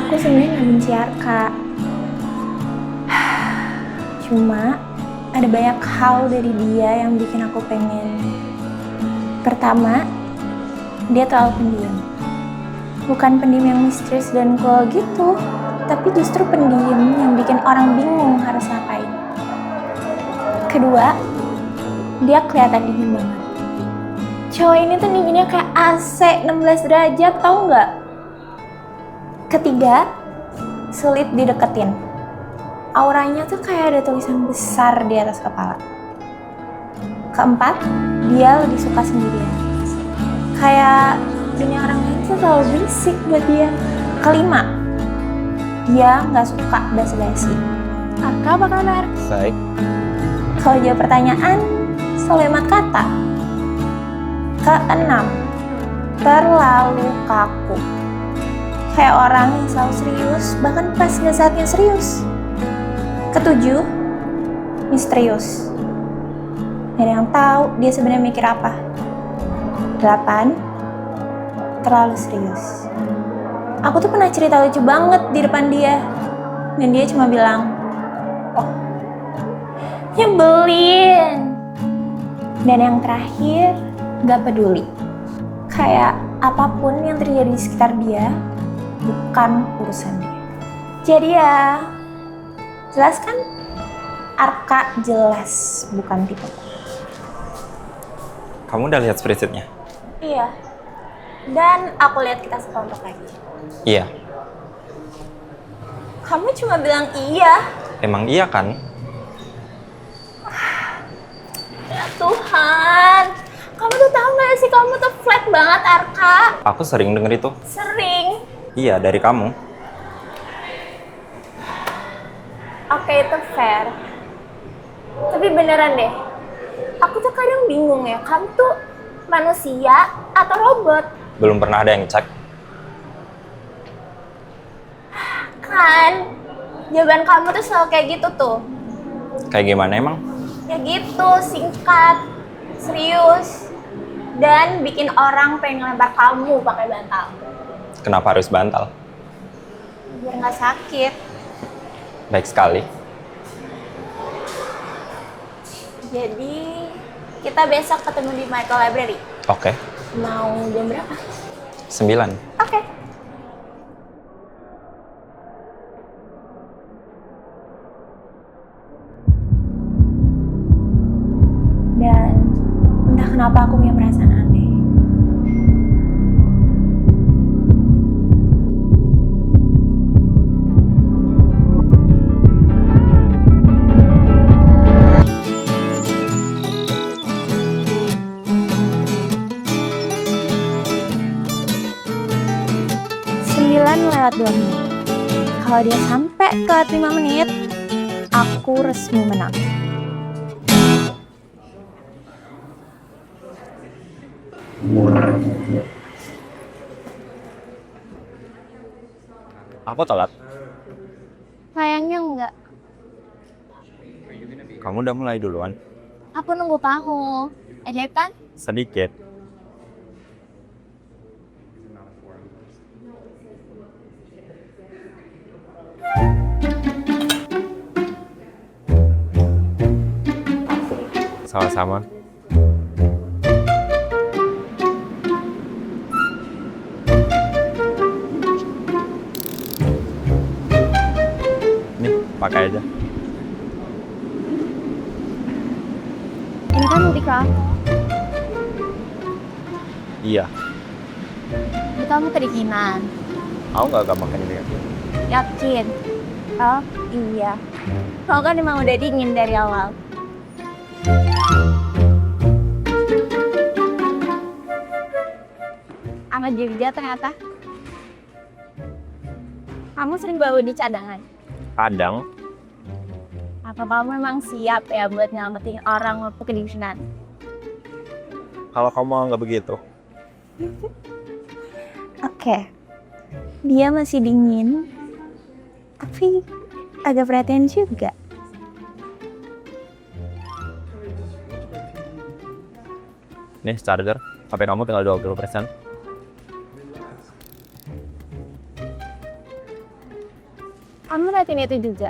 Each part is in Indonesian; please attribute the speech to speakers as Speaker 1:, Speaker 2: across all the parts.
Speaker 1: aku sebenarnya nggak benci Arka. Cuma ada banyak hal dari dia yang bikin aku pengen. Pertama, dia terlalu pendiam. Bukan pendiam yang misterius dan cool gitu, tapi justru pendiam yang bikin orang bingung harus ngapain. Kedua, dia kelihatan dingin banget. Cowok ini tuh dinginnya kayak AC 16 derajat, tau nggak? Ketiga, sulit dideketin. Auranya tuh kayak ada tulisan besar di atas kepala. Keempat, dia lebih suka sendirian. Kayak dunia orang lain tuh terlalu berisik buat dia. Kelima, dia nggak suka basa-basi. Arka apa kabar?
Speaker 2: Baik.
Speaker 1: Kalau jawab pertanyaan, selalu hemat kata. Keenam, terlalu kaku. Kayak orang yang selalu serius, bahkan pas nggak saatnya serius. Ketujuh, misterius. Gak ada yang tahu dia sebenarnya mikir apa. 8, terlalu serius. Aku tuh pernah cerita lucu banget di depan dia, dan dia cuma bilang, "Oh, nyebelin." Dan yang terakhir, gak peduli. Kayak apapun yang terjadi di sekitar dia, bukan urusan dia. Jadi ya, jelas kan? Arka jelas bukan tipe.
Speaker 2: Kamu udah lihat spreadsheet-nya?
Speaker 1: Iya. Dan aku lihat kita sekelompok lagi.
Speaker 2: Iya.
Speaker 1: Kamu cuma bilang iya.
Speaker 2: Emang iya kan?
Speaker 1: Ya Tuhan. Kamu tuh tahu gak sih, kamu tuh flat banget, Arka.
Speaker 2: Aku sering denger itu.
Speaker 1: Sering.
Speaker 2: Iya, dari kamu.
Speaker 1: Oke, itu fair. Tapi beneran deh, aku tuh kadang bingung ya, kamu tuh manusia atau robot?
Speaker 2: Belum pernah ada yang cek.
Speaker 1: Kan, jawaban kamu tuh selalu kayak gitu tuh.
Speaker 2: Kayak gimana emang?
Speaker 1: Ya gitu, singkat, serius, dan bikin orang pengen ngelempar kamu pakai bantal.
Speaker 2: Kenapa harus bantal?
Speaker 1: Biar nggak sakit.
Speaker 2: Baik sekali.
Speaker 1: Jadi, kita besok ketemu di Michael Library.
Speaker 2: Oke.
Speaker 1: Mau jam berapa?
Speaker 2: 9.
Speaker 1: Oke. Dan entah kenapa aku punya perasaan aneh. Lewat 2 menit. Kalau dia sampai ke 5 menit, aku resmi menang.
Speaker 2: Aku telat.
Speaker 1: Sayangnya enggak.
Speaker 2: Kamu udah mulai duluan.
Speaker 1: Aku nunggu kamu. Ajaib kan?
Speaker 2: Sedikit. Sama-sama. Nih, pakai aja.
Speaker 1: Ini kan udik kamu.
Speaker 2: Iya.
Speaker 1: Ini kamu kedinginan.
Speaker 2: Aku nggak gampang ini.
Speaker 1: Yakin? Oh iya. Kau kan emang udah dingin dari awal. Amat Jogja ternyata. Kamu sering bawa di cadangan?
Speaker 2: Kadang.
Speaker 1: Apa kamu memang siap ya buat nyelamatin orang waktu kedinginan?
Speaker 2: Kalau kamu nggak begitu.
Speaker 1: Oke. Dia masih dingin, tapi agak perhatian juga.
Speaker 2: Nih charger, HP kamu tinggal 20%.
Speaker 3: ngelakuin itu juga?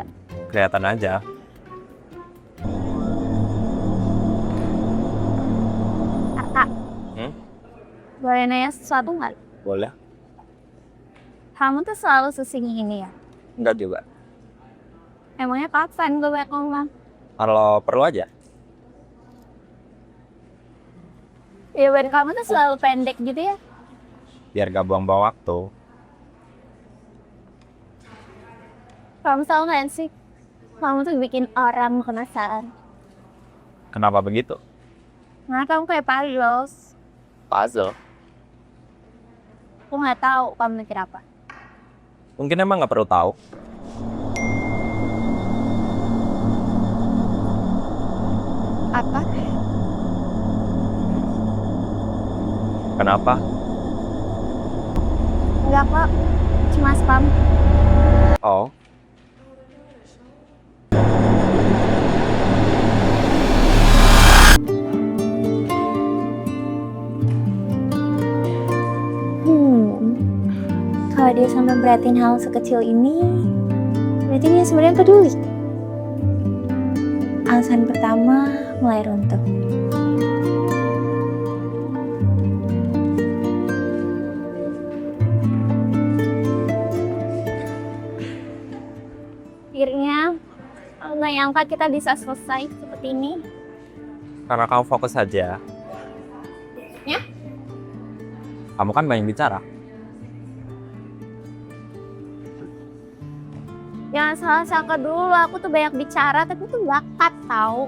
Speaker 2: Kelihatan aja.
Speaker 3: Arka, boleh nanya sesuatu nggak?
Speaker 2: Boleh?
Speaker 3: Kamu tuh selalu sesinggi ini ya?
Speaker 2: Enggak juga.
Speaker 3: Emangnya kapan gue banyak ngomong?
Speaker 2: Kalau perlu aja.
Speaker 3: Jawaban kamu tuh selalu pendek gitu ya?
Speaker 2: Biar gak buang-buang waktu.
Speaker 3: Kamu tahu nggak sih? Kamu tuh bikin orang penasaran.
Speaker 2: Kenapa begitu?
Speaker 3: Nah, kamu kayak puzzles.
Speaker 2: Puzzle.
Speaker 3: Aku nggak tahu kamu mikir apa.
Speaker 2: Mungkin emang gak perlu tahu.
Speaker 3: Apa?
Speaker 2: Kenapa?
Speaker 3: Enggak kok, cuma spam.
Speaker 2: Oh.
Speaker 1: Kalau dia sampai beratin hal sekecil ini, berarti dia sebenarnya peduli. Alasan pertama, mulai runtuh.
Speaker 3: Akhirnya, aku nggak nyangka kita bisa selesai seperti ini.
Speaker 2: Karena kamu fokus saja.
Speaker 3: Ya?
Speaker 2: Kamu kan banyak bicara.
Speaker 3: Jangan salah sangka dulu, aku tuh banyak bicara, tapi tuh bakat tau.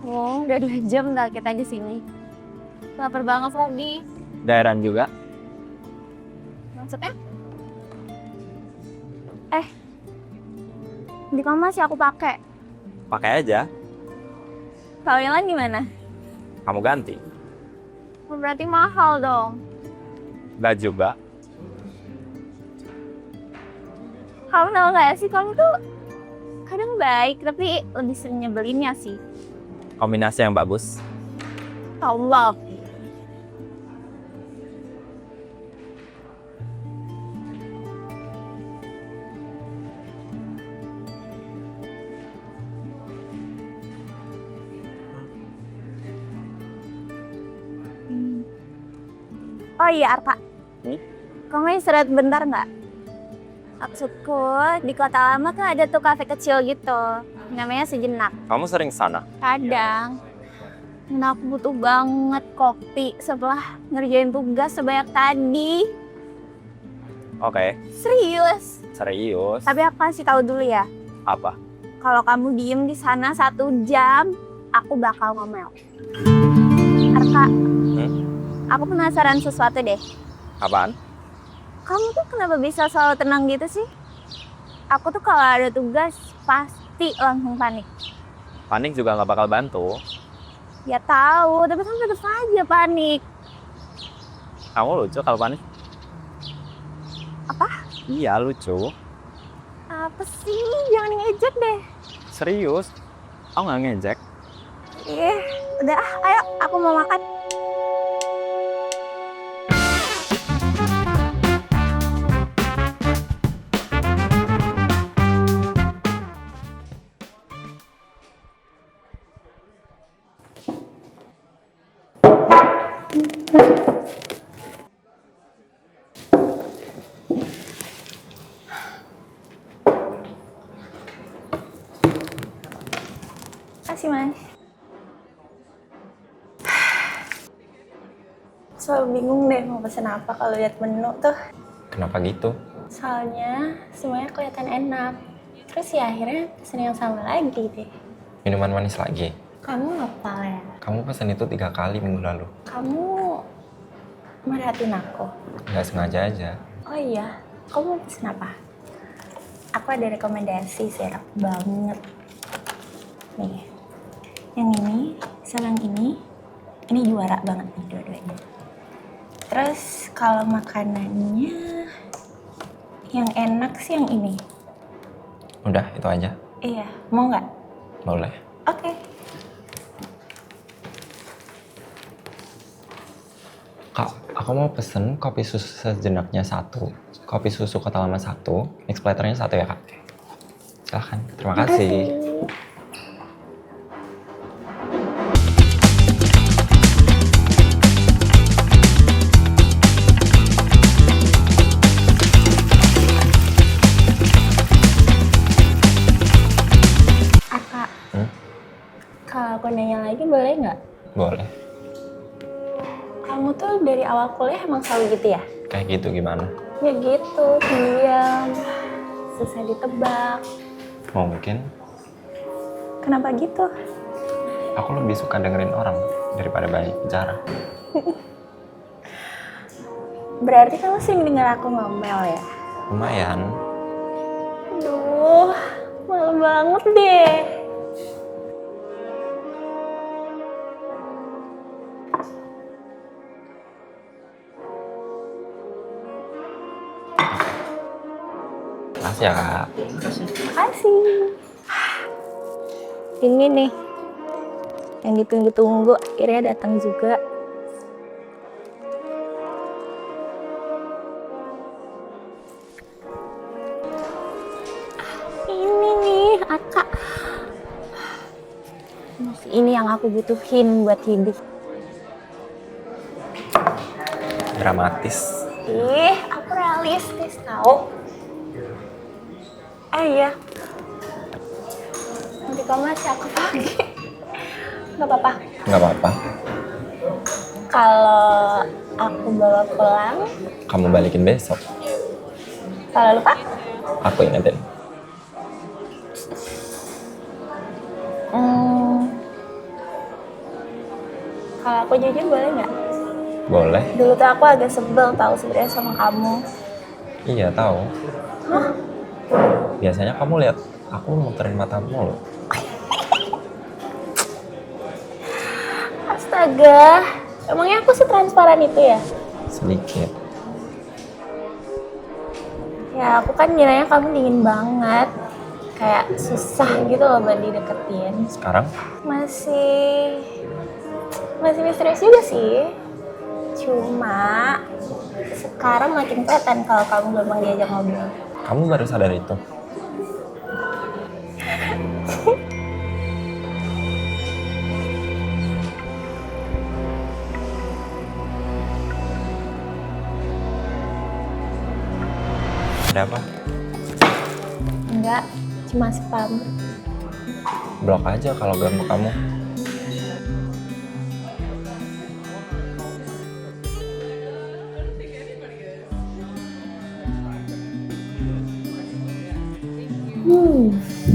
Speaker 3: Udah 2 jam dah kita di sini. Lapar banget Fobi.
Speaker 2: Daerah juga.
Speaker 3: Maksudnya? Di kamar masih aku pakai.
Speaker 2: Pakai aja.
Speaker 3: Kalau yang lain gimana?
Speaker 2: Kamu ganti.
Speaker 3: Berarti mahal dong.
Speaker 2: Gak juga.
Speaker 3: Kamu tau gak sih, kamu tuh kadang baik, tapi lebih sering nyebelinnya sih.
Speaker 2: Kombinasi yang bagus.
Speaker 3: Allah. Oh iya Arka, kamu istirahat bentar nggak? Maksudku di kota lama kan ada tuh kafe kecil gitu, namanya Sejenak.
Speaker 2: Kamu sering sana?
Speaker 3: Kadang, dan aku butuh banget kopi setelah ngerjain tugas sebanyak tadi.
Speaker 2: Oke.
Speaker 3: Serius.
Speaker 2: Serius.
Speaker 3: Tapi aku kasih tahu dulu ya,
Speaker 2: Apa?
Speaker 3: kalau kamu diem di sana 1 jam, aku bakal ngomel. Arka, aku penasaran sesuatu deh.
Speaker 2: Apaan?
Speaker 3: Kamu tuh kenapa bisa selalu tenang gitu sih? Aku tuh kalau ada tugas pasti langsung panik.
Speaker 2: Panik juga nggak bakal bantu.
Speaker 3: Ya tahu, tapi kan tetap aja panik.
Speaker 2: Kamu lucu kalau panik?
Speaker 3: Apa?
Speaker 2: Iya, lucu.
Speaker 3: Apa sih? Jangan ngejek deh.
Speaker 2: Serius. Aku nggak ngejek.
Speaker 3: Udah ayo aku mau makan.
Speaker 1: Makasih, Mas. Selalu bingung deh mau pesen apa kalau lihat menu tuh.
Speaker 2: Kenapa gitu?
Speaker 1: Soalnya semuanya kelihatan enak. Terus ya akhirnya pesen yang sama lagi deh.
Speaker 2: Minuman manis lagi?
Speaker 1: Kamu ngapal ya?
Speaker 2: Kamu pesen itu 3 kali minggu lalu.
Speaker 1: Kamu merhatiin aku?
Speaker 2: Nggak sengaja aja.
Speaker 1: Oh iya, kamu mau pesen apa? Aku ada rekomendasi sih, enak banget. Nih, yang ini, sama yang ini juara banget nih dua-duanya. Terus kalau makanannya, yang enak sih yang ini.
Speaker 2: Udah, itu aja.
Speaker 1: Iya, mau nggak?
Speaker 2: Boleh.
Speaker 1: Oke.
Speaker 2: Kak, aku Aku mau pesen kopi susu sejenaknya 1, kopi susu Kota Lama 1, mix platternya 1 ya kak. Silahkan, terima kasih.
Speaker 1: Kak, kalau aku nanya lagi boleh nggak?
Speaker 2: Boleh.
Speaker 1: Kamu tuh dari awal kuliah emang selalu gitu ya?
Speaker 2: Kayak gitu gimana?
Speaker 1: Ya gitu, diam, susah ditebak.
Speaker 2: Mungkin
Speaker 1: Kenapa gitu?
Speaker 2: aku lebih suka dengerin orang daripada banyak bicara.
Speaker 1: Berarti kamu sering denger aku ngomel ya?
Speaker 2: Lumayan.
Speaker 1: Aduh, malu banget deh.
Speaker 2: Makasih ya kak.
Speaker 1: Makasih. Ini nih, yang ditunggu-tunggu akhirnya datang juga. Ini nih, Aka. Ini yang aku butuhin buat hidup.
Speaker 2: Dramatis.
Speaker 1: Ih, aku realistis tau. Iya. Nanti kamu masih aku pakai. Gak apa-apa.
Speaker 2: Nggak apa-apa.
Speaker 1: Kalau aku bawa pulang,
Speaker 2: Kamu balikin besok.
Speaker 1: kalau lupa,
Speaker 2: Aku ingetin.
Speaker 1: kalau aku jujur boleh nggak?
Speaker 2: Boleh.
Speaker 1: Dulu tuh aku agak sebel tahu sebenarnya sama kamu.
Speaker 2: Iya tahu.
Speaker 1: Hah?
Speaker 2: Biasanya kamu lihat aku muterin matamu loh.
Speaker 1: Astaga, emangnya aku setransparan itu ya?
Speaker 2: Sedikit.
Speaker 1: Ya aku kan kiranya kamu dingin banget. Kayak susah gitu loh buat dideketin.
Speaker 2: Sekarang
Speaker 1: Masih misterius juga sih. Cuma sekarang makin kelihatan kalau kamu gampang diajak ngobrol.
Speaker 2: kamu baru sadar itu. Ada apa?
Speaker 1: Enggak, cuma spam.
Speaker 2: Blok aja kalau ganggu kamu.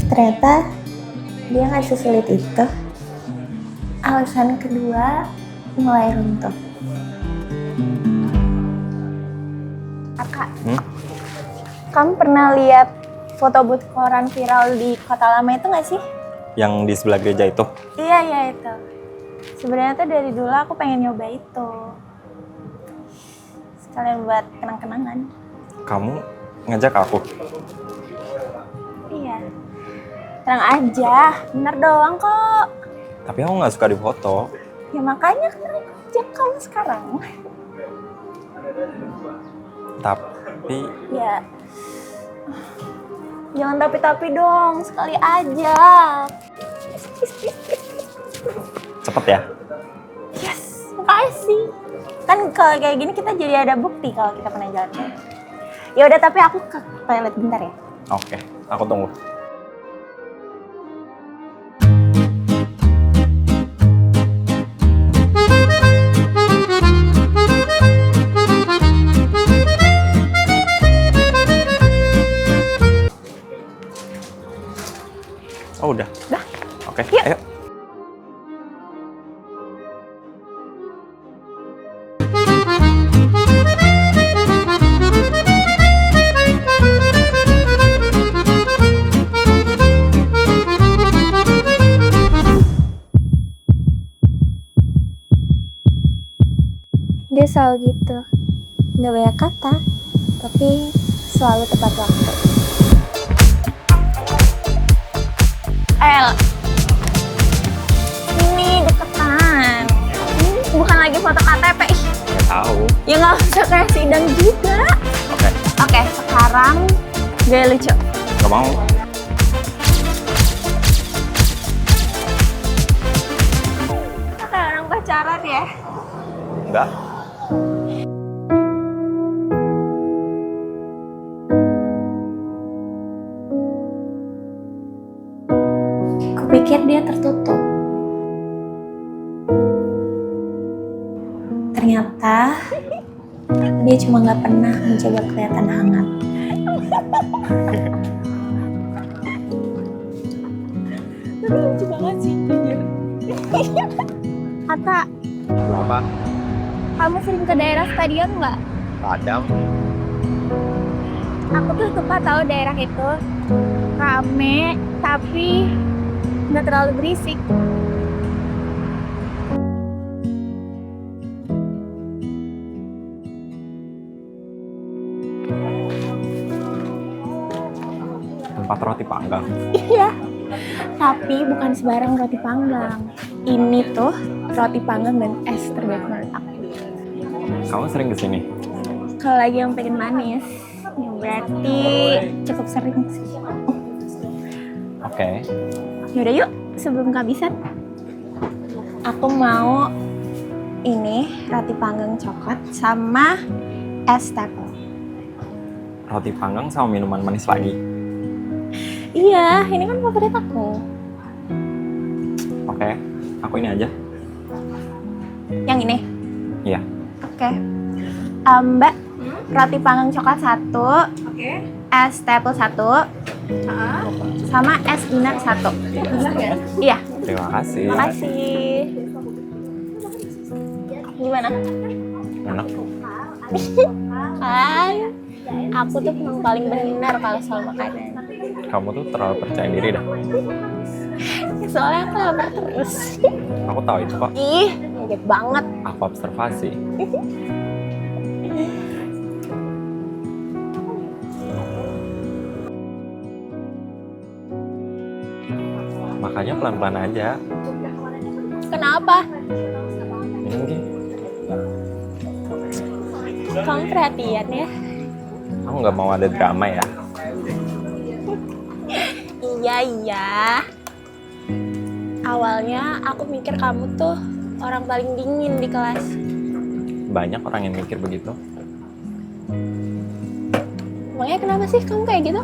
Speaker 1: Ternyata dia nggak sesulit itu. Alasan kedua mulai runtuh. Aka, kamu pernah lihat foto booth koran viral di Kota Lama itu nggak sih?
Speaker 2: Yang di sebelah gereja itu?
Speaker 1: Iya itu. Sebenarnya tuh dari dulu aku pengen nyoba itu. Sekalian buat kenang-kenangan.
Speaker 2: Kamu ngajak aku?
Speaker 1: Iya. Tenang aja, bener doang kok.
Speaker 2: Tapi aku nggak suka difoto.
Speaker 1: Ya makanya kan aku ajak kamu sekarang.
Speaker 2: Tapi
Speaker 1: Ya. Jangan tapi-tapi dong, sekali aja.
Speaker 2: cepet ya.
Speaker 1: Yes, makasih. Kan kalau kayak gini kita jadi ada bukti kalau kita pernah jalan. Ya udah, tapi aku ke toilet bentar ya.
Speaker 2: Oke, aku tunggu. Oh udah?
Speaker 1: Udah.
Speaker 2: Oke,
Speaker 1: Yuk.
Speaker 2: ayo.
Speaker 1: Dia selalu gitu. Nggak banyak kata, tapi selalu tepat waktu. Ini deketan. Ini bukan lagi foto KTP. Ih,
Speaker 2: nggak tahu.
Speaker 1: Ya nggak usah kayak sidang juga.
Speaker 2: Oke,
Speaker 1: Oke, sekarang gaya lucu.
Speaker 2: nggak mau.
Speaker 1: Kita kayak orang pacaran ya.
Speaker 2: Enggak.
Speaker 1: Kupikir dia tertutup. Ternyata dia cuma nggak pernah mencoba kelihatan hangat. Tapi lucu banget sih, jujur.
Speaker 3: Ata,
Speaker 2: Kenapa?
Speaker 3: kamu sering ke daerah stadion nggak?
Speaker 2: Kadang.
Speaker 3: Aku tuh suka tahu daerah itu rame, tapi nggak terlalu berisik.
Speaker 2: Tempat roti panggang.
Speaker 1: Iya. Tapi bukan sembarang roti panggang. Ini tuh roti panggang dan es terbaik menurut aku.
Speaker 2: Kamu sering kesini?
Speaker 1: Kalau lagi yang pengen manis, ya berarti cukup sering sih.
Speaker 2: Oke.
Speaker 1: Yaudah yuk, sebelum kehabisan. Aku mau ini roti panggang coklat sama es taco.
Speaker 2: Roti panggang sama minuman manis lagi.
Speaker 1: Iya, ini kan favorit aku.
Speaker 2: Oke, aku ini aja.
Speaker 1: Yang ini?
Speaker 2: Iya.
Speaker 1: Oke. Mbak, roti panggang coklat 1, es taple 1, sama es inat 1. Iya,
Speaker 2: Terima kasih.
Speaker 1: makasih. Gimana?
Speaker 2: Enak.
Speaker 1: Kan, aku tuh memang paling benar kalau soal makanan.
Speaker 2: Kamu tuh terlalu percaya diri dah.
Speaker 1: Soalnya aku lapar terus.
Speaker 2: Aku tahu itu kok.
Speaker 1: Ih, kaget banget.
Speaker 2: Aku observasi. Makanya pelan-pelan aja.
Speaker 1: Kenapa?
Speaker 2: Minum Gi.
Speaker 1: Kamu perhatian ya?
Speaker 2: Aku nggak mau ada drama ya.
Speaker 1: Iya. Awalnya aku mikir kamu tuh orang paling dingin di kelas.
Speaker 2: Banyak orang yang mikir begitu.
Speaker 1: Emangnya kenapa sih kamu kayak gitu?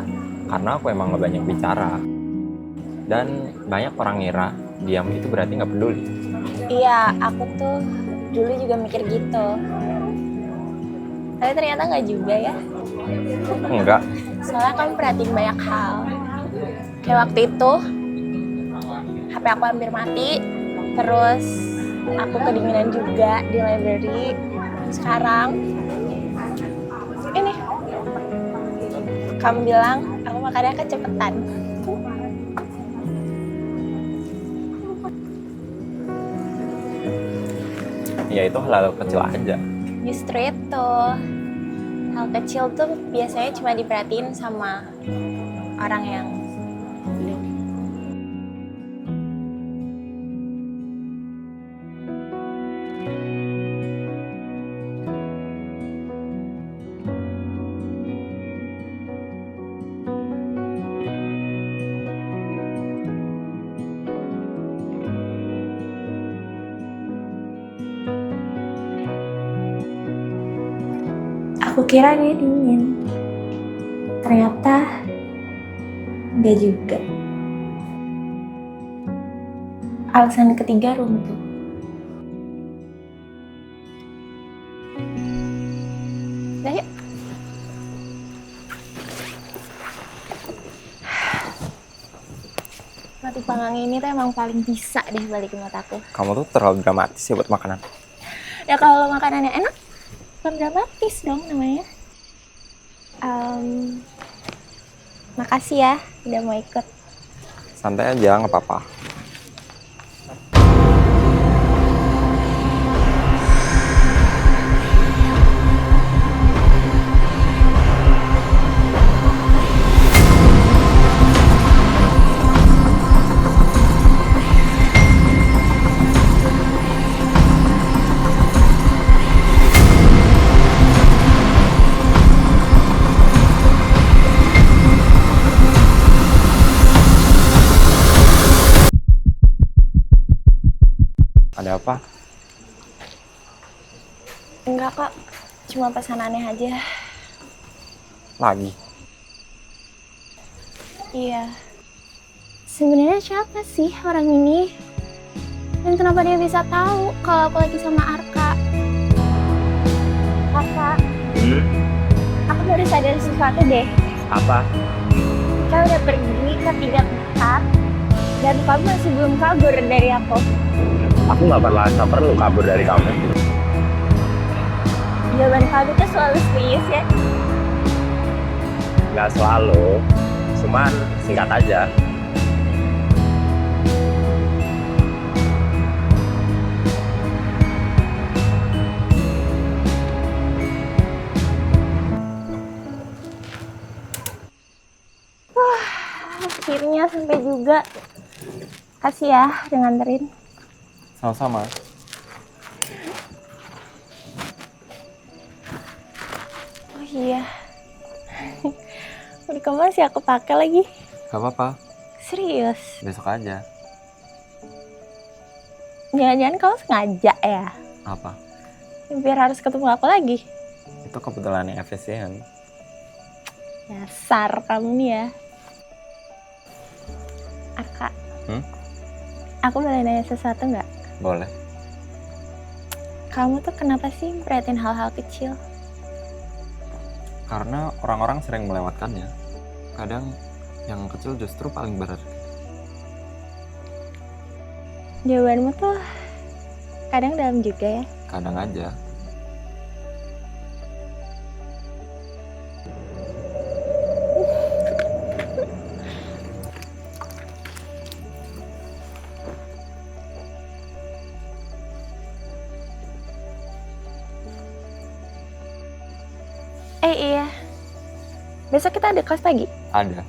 Speaker 2: Karena aku emang nggak banyak bicara. Dan banyak orang ngira diam itu berarti nggak peduli.
Speaker 1: Iya, aku tuh dulu juga mikir gitu. Tapi ternyata nggak juga ya.
Speaker 2: Enggak.
Speaker 1: Soalnya kamu perhatiin banyak hal. Kayak waktu itu, HP aku hampir mati. Terus aku kedinginan juga di library. Sekarang, ini. Kamu bilang aku makannya kecepetan.
Speaker 2: Ya itu hal kecil aja.
Speaker 1: Justru itu, hal kecil tuh biasanya cuma diperhatiin sama orang yang aku kira dia dingin. Ternyata enggak juga. Alasan ketiga runtuh. Udah yuk. Roti panggang ini tuh emang paling bisa deh balikin mataku.
Speaker 2: Kamu tuh terlalu dramatis ya buat makanan.
Speaker 1: Ya kalau makanannya enak, bukan dramatis dong namanya. Makasih ya udah mau ikut.
Speaker 2: Santai aja, nggak apa-apa. apa?
Speaker 1: Enggak kok, cuma pesan aneh aja.
Speaker 2: Lagi?
Speaker 1: Iya,
Speaker 3: Sebenarnya siapa sih orang ini? Dan kenapa dia bisa tahu kalau aku lagi sama Arka? Arka, aku baru sadar sesuatu deh.
Speaker 2: Apa?
Speaker 3: Kita udah pergi ke 3 tempat dan kamu masih belum kabur dari aku.
Speaker 2: Aku nggak perlu kabur dari kamu.
Speaker 3: Jawaban kamu tuh selalu serius ya.
Speaker 2: Nggak selalu, cuman singkat aja.
Speaker 1: akhirnya sampai juga. Kasih ya udah nganterin.
Speaker 2: Sama-sama.
Speaker 1: Oh iya. Udah kamu masih aku pakai lagi.
Speaker 2: Gak apa-apa,
Speaker 1: Serius?
Speaker 2: besok aja.
Speaker 1: Jangan-jangan kamu sengaja ya?
Speaker 2: Apa?
Speaker 1: Biar harus ketemu aku lagi.
Speaker 2: Itu kebetulan yang efisien.
Speaker 1: Dasar kamu nih ya. Arka. Aku boleh nanya sesuatu nggak?
Speaker 2: Boleh.
Speaker 1: Kamu tuh kenapa sih perhatiin hal-hal kecil?
Speaker 2: Karena orang-orang sering melewatkannya. Kadang yang kecil justru paling berarti.
Speaker 1: Jawabanmu tuh kadang dalam juga ya.
Speaker 2: Kadang aja.
Speaker 1: Iya. Besok kita ada kelas pagi.
Speaker 2: Ada.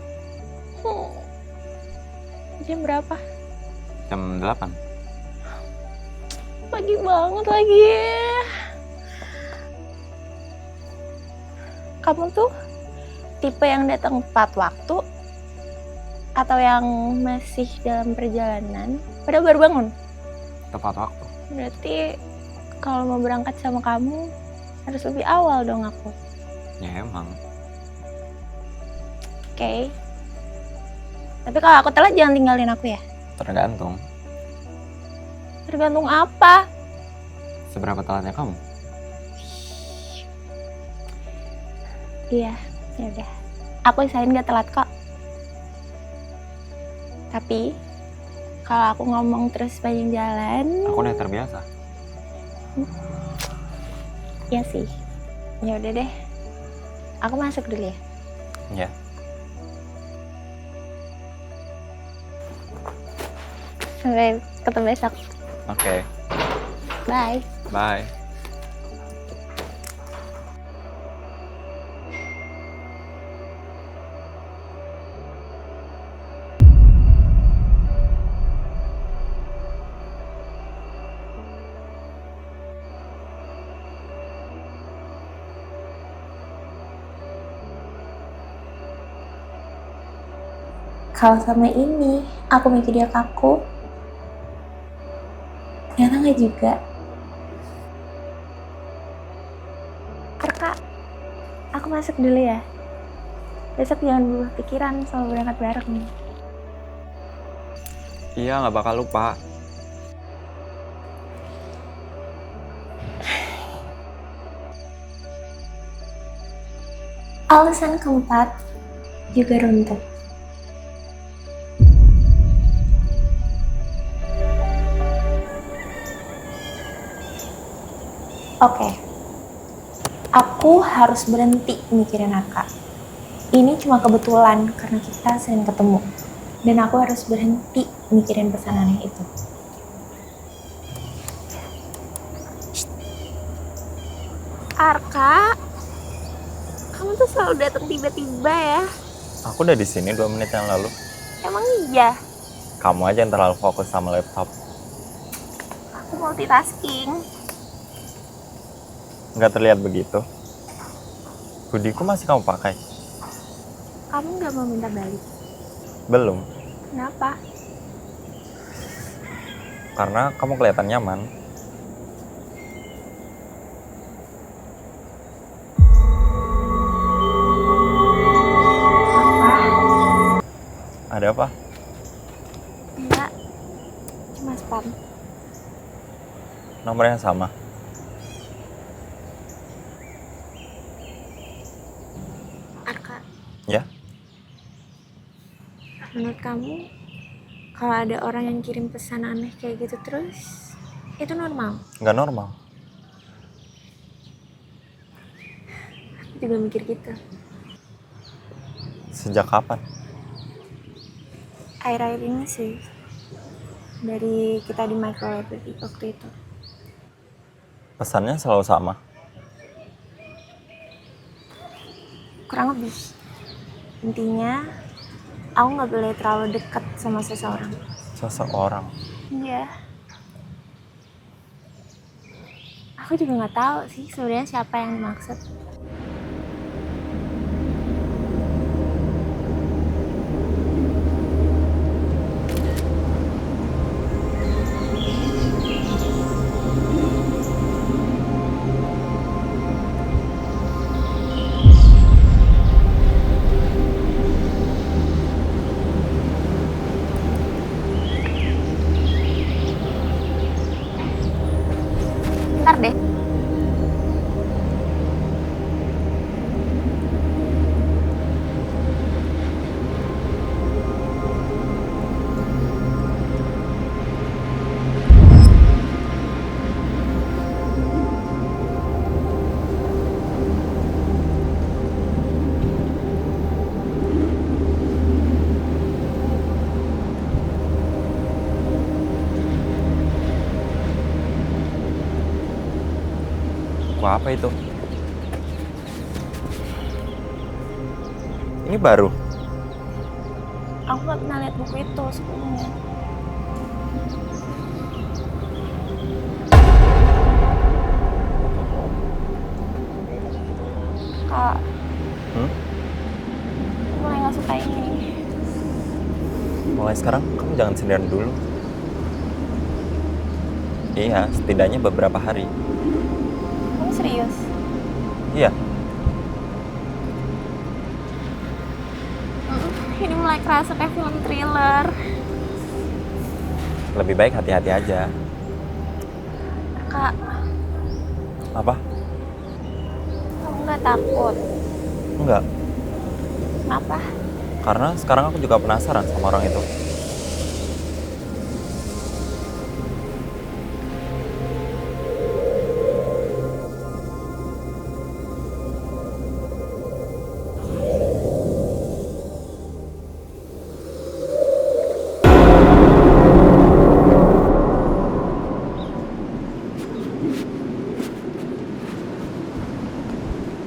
Speaker 1: Jam berapa?
Speaker 2: Jam 8.
Speaker 1: Pagi banget lagi. Kamu tuh tipe yang datang tepat waktu atau yang masih dalam perjalanan padahal baru bangun?
Speaker 2: Tepat waktu.
Speaker 1: Berarti kalau mau berangkat sama kamu harus lebih awal dong aku.
Speaker 2: Ya emang.
Speaker 1: Oke. Tapi kalau aku telat jangan tinggalin aku ya.
Speaker 2: Tergantung.
Speaker 1: Tergantung apa?
Speaker 2: Seberapa telatnya kamu?
Speaker 1: Iya, ya udah. Aku usahain gak telat kok. Tapi kalau aku ngomong terus sepanjang jalan,
Speaker 2: Aku udah terbiasa.
Speaker 1: ya sih. Ya udah deh. Aku masuk dulu ya.
Speaker 2: Ya.
Speaker 1: Sampai ketemu besok.
Speaker 2: Oke.
Speaker 1: Bye.
Speaker 2: Bye.
Speaker 1: Kalau sama ini, aku mikir dia kaku. Ternyata nggak juga. Arka, aku masuk dulu ya. Besok jangan berubah pikiran soal berangkat bareng.
Speaker 2: Iya, nggak bakal lupa.
Speaker 1: Alasan keempat juga runtuh. Oke, aku harus berhenti mikirin Arka. Ini cuma kebetulan karena kita sering ketemu. Dan aku harus berhenti mikirin pesan aneh itu. Arka, kamu tuh selalu datang tiba-tiba ya.
Speaker 2: Aku udah di sini 2 menit yang lalu.
Speaker 1: Emang iya?
Speaker 2: Kamu aja yang terlalu fokus sama laptop.
Speaker 1: Aku multitasking.
Speaker 2: Nggak terlihat begitu. Hoodie-ku masih kamu pakai?
Speaker 1: Kamu gak mau minta balik?
Speaker 2: Belum.
Speaker 1: Kenapa?
Speaker 2: Karena kamu kelihatan nyaman. Ada apa?
Speaker 1: Enggak, cuma spam.
Speaker 2: Nomornya sama.
Speaker 1: Arka,
Speaker 2: Ya?
Speaker 1: menurut kamu kalau ada orang yang kirim pesan aneh kayak gitu terus, itu normal?
Speaker 2: Nggak normal.
Speaker 1: Aku juga mikir gitu.
Speaker 2: Sejak kapan?
Speaker 1: Akhir-akhir ini sih, dari kita di microwave waktu itu.
Speaker 2: Pesannya selalu sama.
Speaker 1: Kurang lebih. Intinya, aku nggak boleh terlalu dekat sama seseorang.
Speaker 2: Seseorang.
Speaker 1: Iya. Aku juga nggak tahu sih sebenarnya siapa yang dimaksud. Ntar deh.
Speaker 2: Buku apa itu? Ini baru.
Speaker 1: Aku nggak pernah lihat buku itu sebelumnya. Kak, aku mulai nggak suka ini.
Speaker 2: Mulai sekarang kamu jangan sendirian dulu. Iya, setidaknya beberapa hari.
Speaker 1: Kamu serius?
Speaker 2: Iya,
Speaker 1: Ini mulai kerasa kayak film thriller.
Speaker 2: lebih baik hati-hati aja.
Speaker 1: Kak,
Speaker 2: Apa?
Speaker 1: kamu nggak takut?
Speaker 2: Enggak.
Speaker 1: Kenapa?
Speaker 2: Karena sekarang aku juga penasaran sama orang itu.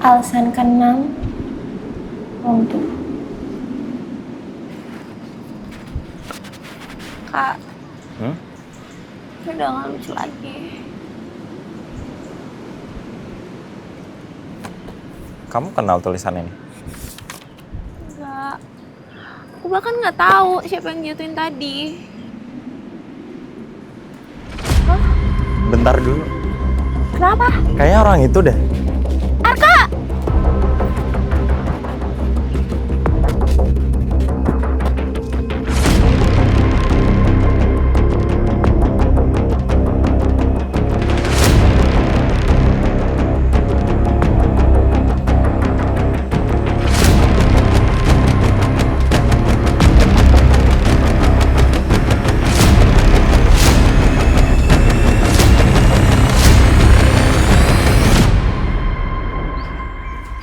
Speaker 1: Alasan keenam untuk Kak, ini udah gak lucu lagi.
Speaker 2: Kamu kenal tulisan ini?
Speaker 1: Enggak. Aku bahkan nggak tahu siapa yang jatuhin tadi.
Speaker 2: Bentar dulu.
Speaker 1: Kenapa?
Speaker 2: Kayaknya orang itu deh.
Speaker 1: Arka!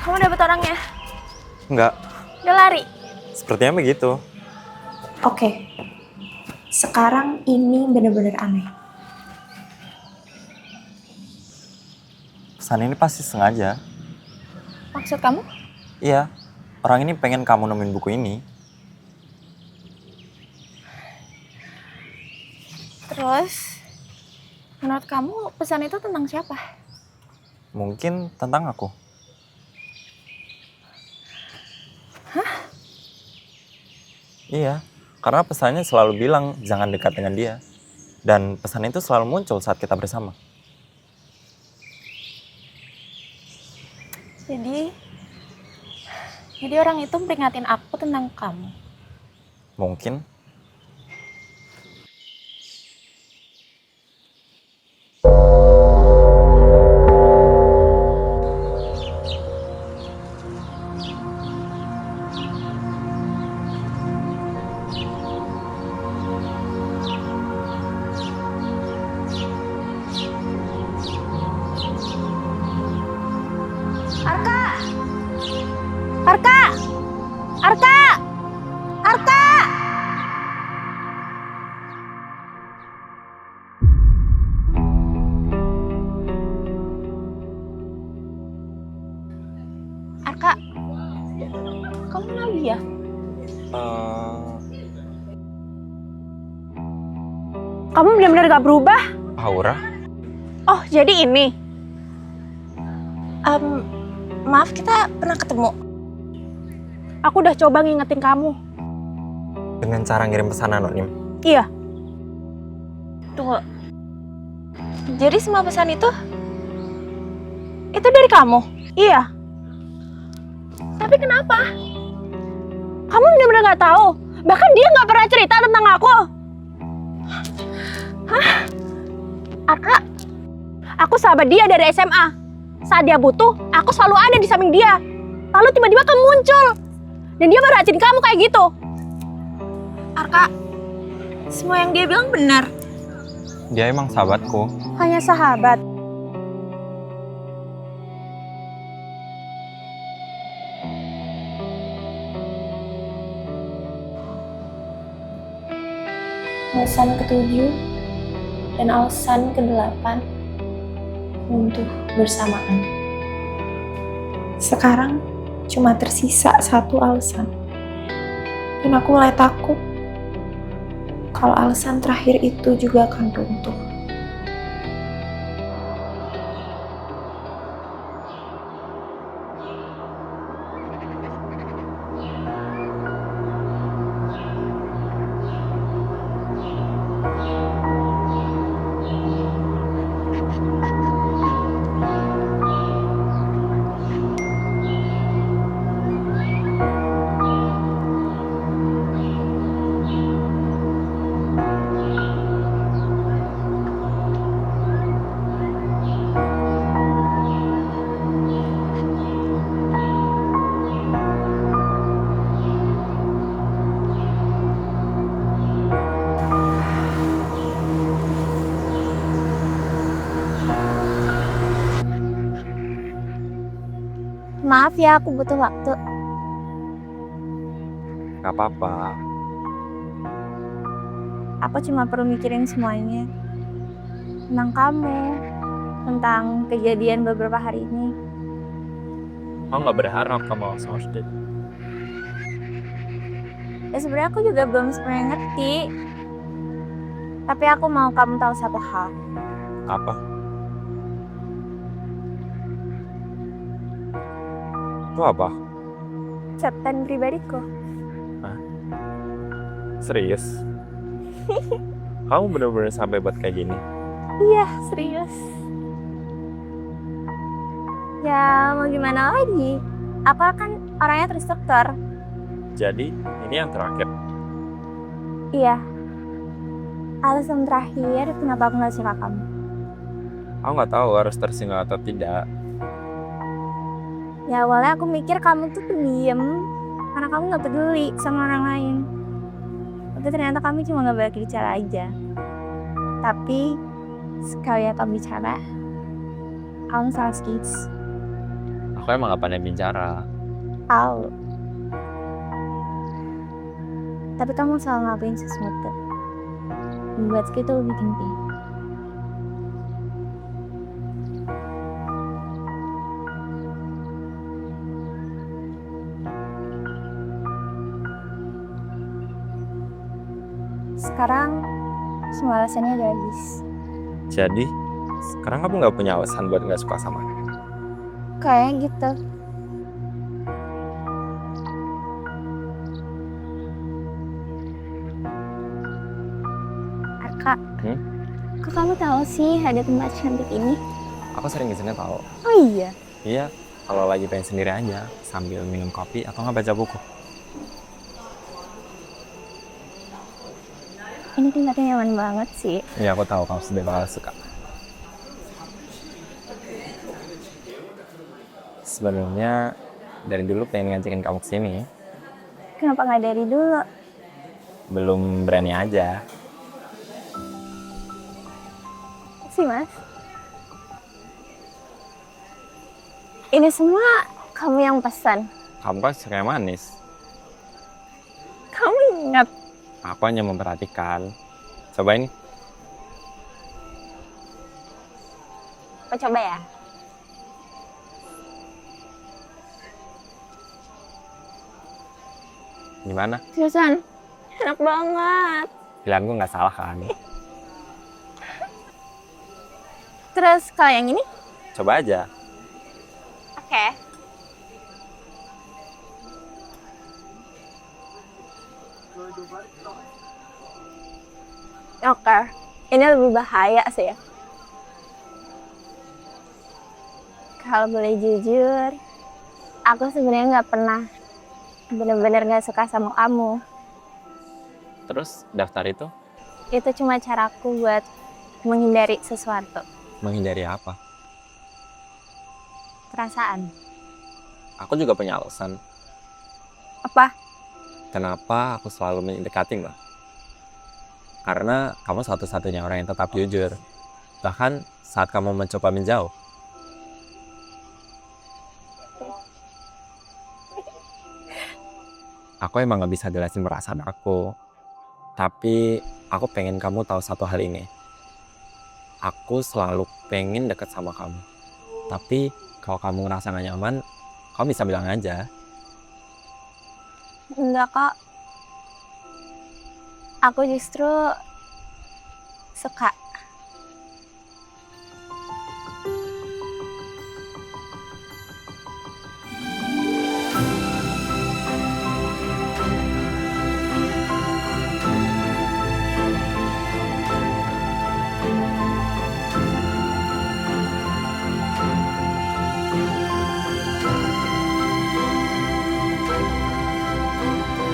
Speaker 1: Kamu dapet orangnya?
Speaker 2: Enggak,
Speaker 1: Udah lari?
Speaker 2: sepertinya begitu.
Speaker 1: Oke. Sekarang ini bener-bener aneh.
Speaker 2: Pesan ini pasti sengaja.
Speaker 1: Maksud kamu?
Speaker 2: Iya, orang ini pengen kamu nemuin buku ini.
Speaker 1: Terus, menurut kamu pesan itu tentang siapa?
Speaker 2: Mungkin tentang aku.
Speaker 1: Hah?
Speaker 2: Iya, karena pesannya selalu bilang jangan dekat dengan dia. Dan pesan itu selalu muncul saat kita bersama.
Speaker 1: Jadi orang itu peringatin aku tentang kamu.
Speaker 2: Mungkin.
Speaker 3: Arka! Arka! Arka! Arka! Arka, kamu kenal dia? Kamu benar-benar gak berubah?
Speaker 2: Aura?
Speaker 3: Oh, jadi ini?
Speaker 1: Maaf, kita pernah ketemu.
Speaker 3: Aku udah coba ngingetin kamu.
Speaker 2: Dengan cara ngirim pesan anonim?
Speaker 3: Iya.
Speaker 1: Tunggu. Jadi semua pesan itu
Speaker 3: Itu dari kamu? Iya. Tapi kenapa? Kamu benar-benar gak tahu? Bahkan dia gak pernah cerita tentang aku. Hah? Arka, aku sahabat dia dari SMA. Saat dia butuh, aku selalu ada di samping dia. Lalu tiba-tiba kamu muncul. Dan dia merhatiin kamu kayak gitu.
Speaker 1: Arka, semua yang dia bilang benar.
Speaker 2: Dia emang sahabatku.
Speaker 3: Hanya sahabat.
Speaker 1: Alasan ke-7 dan alasan ke-8 untuk bersamaan. Sekarang cuma tersisa satu alasan. Dan aku mulai takut kalau alasan terakhir itu juga akan runtuh.
Speaker 3: Maaf ya, aku butuh waktu.
Speaker 2: Gak apa-apa.
Speaker 3: Aku cuma perlu mikirin semuanya. Tentang kamu. Tentang kejadian beberapa hari ini.
Speaker 2: Aku gak berharap kamu langsung harus date.
Speaker 3: Ya sebenarnya aku juga belum sebenarnya ngerti. Tapi aku mau kamu tahu satu hal.
Speaker 2: Apa? Itu apa?
Speaker 3: Catatan pribadiku.
Speaker 2: Serius? Kamu bener-bener sampai buat kayak gini?
Speaker 3: Iya, serius. Ya, mau gimana lagi? Aku kan orangnya terstruktur.
Speaker 2: Jadi, ini yang terakhir.
Speaker 3: Iya. Alasan terakhir kenapa aku gak suka kamu.
Speaker 2: Aku gak tahu harus tersinggung atau tidak.
Speaker 3: Ya awalnya aku mikir kamu tuh pendiam karena kamu gak peduli sama orang lain. Tapi ternyata kamu cuma gak banyak bicara aja. Tapi sekali kamu bicara, kamu salah skits.
Speaker 2: Aku emang gak pandai bicara.
Speaker 3: Tahu. Tapi kamu selalu ngelakuin sesuatu. Membuat kita lebih penting. Sekarang semua alasannya udah habis.
Speaker 2: Jadi, sekarang kamu gak punya alasan buat gak suka sama aku?
Speaker 3: Kayaknya gitu. Arka, kok kamu tahu sih ada tempat cantik ini?
Speaker 2: Aku sering kesini tau.
Speaker 3: Oh iya?
Speaker 2: Iya, kalau lagi pengen sendiri aja, sambil minum kopi atau nggak baca buku.
Speaker 3: Ini tempatnya nyaman banget sih.
Speaker 2: Ya aku tahu kamu sudah bakal suka. Sebenarnya dari dulu pengen ngajakin kamu kesini.
Speaker 3: Kenapa nggak dari dulu?
Speaker 2: Belum berani aja.
Speaker 3: Sih mas. Ini semua kamu yang pesan.
Speaker 2: Kamu kan suka yang manis.
Speaker 3: Kamu ingat?
Speaker 2: Aku hanya memperhatikan. Cobain.
Speaker 3: Aku coba ya.
Speaker 2: Gimana?
Speaker 3: Susan, enak banget.
Speaker 2: Pilihanku nggak salah kan?
Speaker 3: Terus kalau yang ini?
Speaker 2: Coba aja.
Speaker 3: Oke. Oke, ini lebih bahaya sih ya. Kalau boleh jujur, aku sebenarnya nggak pernah bener-bener nggak suka sama kamu.
Speaker 2: Terus daftar itu
Speaker 3: Itu cuma caraku buat menghindari sesuatu,
Speaker 2: menghindari apa?
Speaker 3: perasaan.
Speaker 2: Aku juga punya alasan.
Speaker 3: Apa?
Speaker 2: Kenapa aku selalu mendekati Mbak? Karena kamu satu-satunya orang yang tetap jujur. Bahkan saat kamu mencoba menjauh. Aku emang gak bisa jelasin perasaan aku. Tapi aku pengen kamu tahu satu hal ini. Aku selalu pengen deket sama kamu. Tapi kalau kamu ngerasa gak nyaman, kamu bisa bilang aja.
Speaker 3: Enggak kok. Aku justru suka.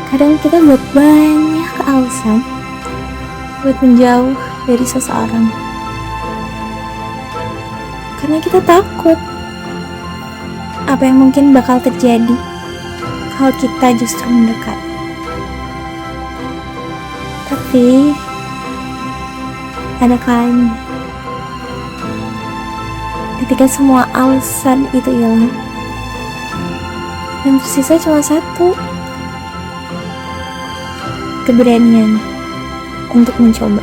Speaker 1: Kadang kita buat banyak alasan buat menjauh dari seseorang. Karena kita takut apa yang mungkin bakal terjadi kalau kita justru mendekat. Tapi ada kalanya ketika semua alasan itu hilang dan tersisa cuma satu, keberanian untuk mencoba.